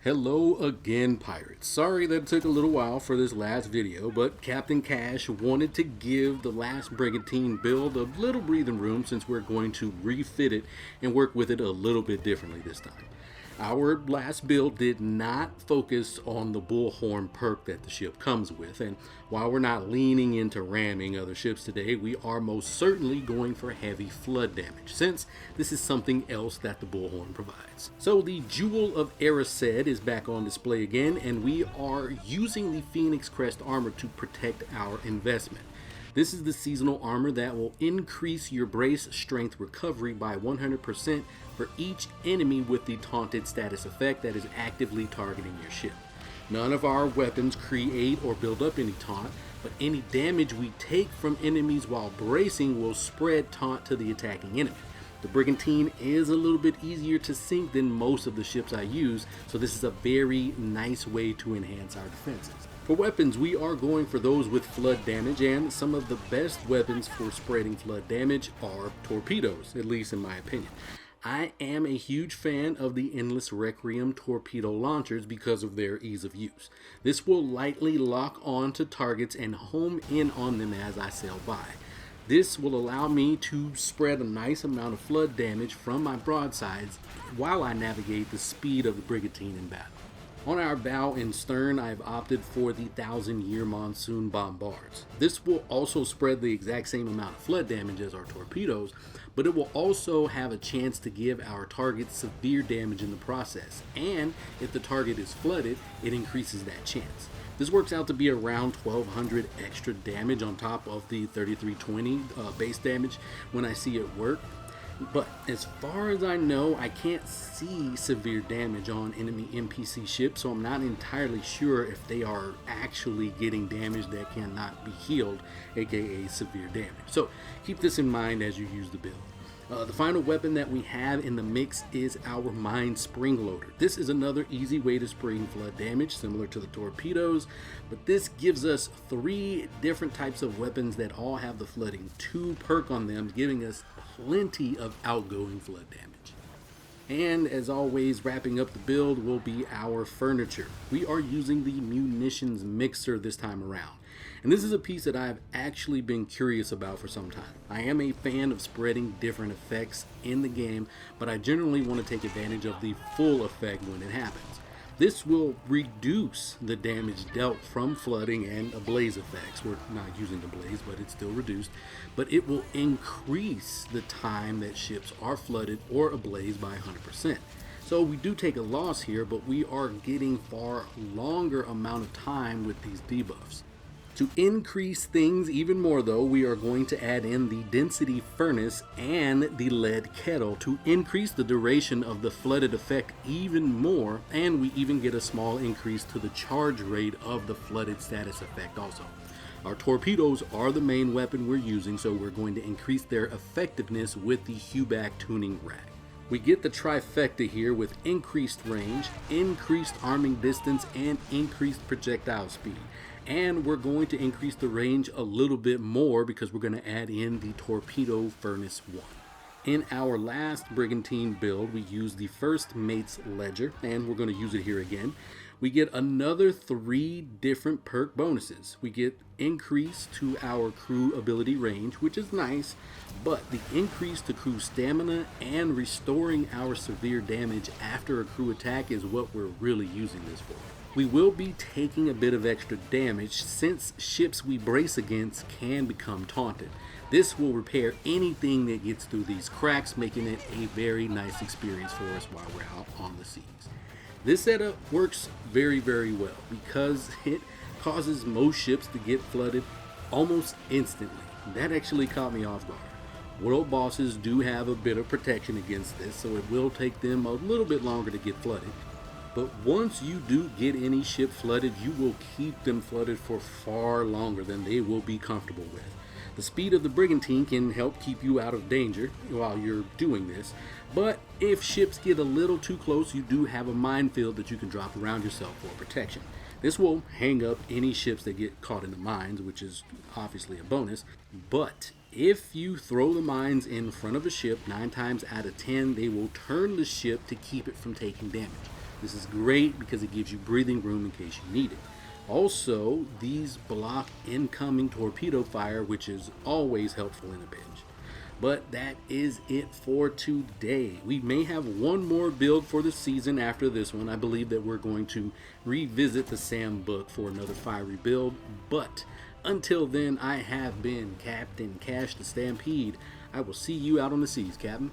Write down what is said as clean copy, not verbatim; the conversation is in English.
Hello again, pirates. Sorry that it took a little while for this last video, but Captain Cash wanted to give the last Brigantine build a little breathing room since we're going to refit it and work with it a little bit differently this time. Our last build did not focus on the bullhorn perk that the ship comes with, and while we're not leaning into ramming other ships today, we are most certainly going for heavy flood damage, since this is something else that the bullhorn provides. So the Jewel of Erised is back on display again, and we are using the Phoenix Crest armor to protect our investment. This is the seasonal armor that will increase your brace strength recovery by 100% for each enemy with the taunted status effect that is actively targeting your ship. None of our weapons create or build up any taunt, but any damage we take from enemies while bracing will spread taunt to the attacking enemy. The Brigantine is a little bit easier to sink than most of the ships I use, so this is a very nice way to enhance our defenses. For weapons, we are going for those with flood damage, and some of the best weapons for spreading flood damage are torpedoes, at least in my opinion. I am a huge fan of the Endless Requiem torpedo launchers because of their ease of use. This will lightly lock on to targets and home in on them as I sail by. This will allow me to spread a nice amount of flood damage from my broadsides while I navigate the speed of the Brigantine in battle. On our bow and stern, I've opted for the 1,000-year monsoon bombards. This will also spread the exact same amount of flood damage as our torpedoes, but it will also have a chance to give our target severe damage in the process, and if the target is flooded, it increases that chance. This works out to be around 1,200 extra damage on top of the 3,320 base damage when I see it work. But as far as I know, I can't see severe damage on enemy NPC ships, so I'm not entirely sure if they are actually getting damage that cannot be healed, aka severe damage. So keep this in mind as you use the build. The final weapon that we have in the mix is our mine spring loader. This is another easy way to spring flood damage, similar to the torpedoes, but this gives us 3 different types of weapons that all have the flooding 2 perk on them, giving us plenty of outgoing flood damage. And as always, wrapping up the build will be our furniture. We are using the munitions mixer this time around. And this is a piece that I've actually been curious about for some time. I am a fan of spreading different effects in the game, but I generally want to take advantage of the full effect when it happens. This will reduce the damage dealt from flooding and ablaze effects. We're not using the blaze, but it's still reduced. But it will increase the time that ships are flooded or ablaze by 100%. So we do take a loss here, but we are getting far longer amount of time with these debuffs. To increase things even more though, we are going to add in the density furnace and the lead kettle to increase the duration of the flooded effect even more, and we even get a small increase to the charge rate of the flooded status effect also. Our torpedoes are the main weapon we're using, so we're going to increase their effectiveness with the Huback tuning rack. We get the trifecta here with increased range, increased arming distance, and increased projectile speed. And we're going to increase the range a little bit more because we're going to add in the torpedo furnace 1. In our last Brigantine build, we used the first mate's ledger, and we're going to use it here again. We get another 3 different perk bonuses. We get increase to our crew ability range, which is nice, but the increase to crew stamina and restoring our severe damage after a crew attack is what we're really using this for. We will be taking a bit of extra damage since ships we brace against can become taunted. This will repair anything that gets through these cracks, making it a very nice experience for us while we're out on the seas. This setup works very, very well because it causes most ships to get flooded almost instantly. That actually caught me off guard. World bosses do have a bit of protection against this, so it will take them a little bit longer to get flooded. But once you do get any ship flooded, you will keep them flooded for far longer than they will be comfortable with. The speed of the Brigantine can help keep you out of danger while you're doing this, but if ships get a little too close, you do have a minefield that you can drop around yourself for protection. This will hang up any ships that get caught in the mines, which is obviously a bonus, but if you throw the mines in front of a ship, 9 times out of 10, they will turn the ship to keep it from taking damage. This is great because it gives you breathing room in case you need it. Also, these block incoming torpedo fire, which is always helpful in a pinch. But that is it for today. We may have one more build for the season after this one. I believe that we're going to revisit the Sam book for another fiery build. But until then, I have been Captain Cash the Stampede. I will see you out on the seas, Captain.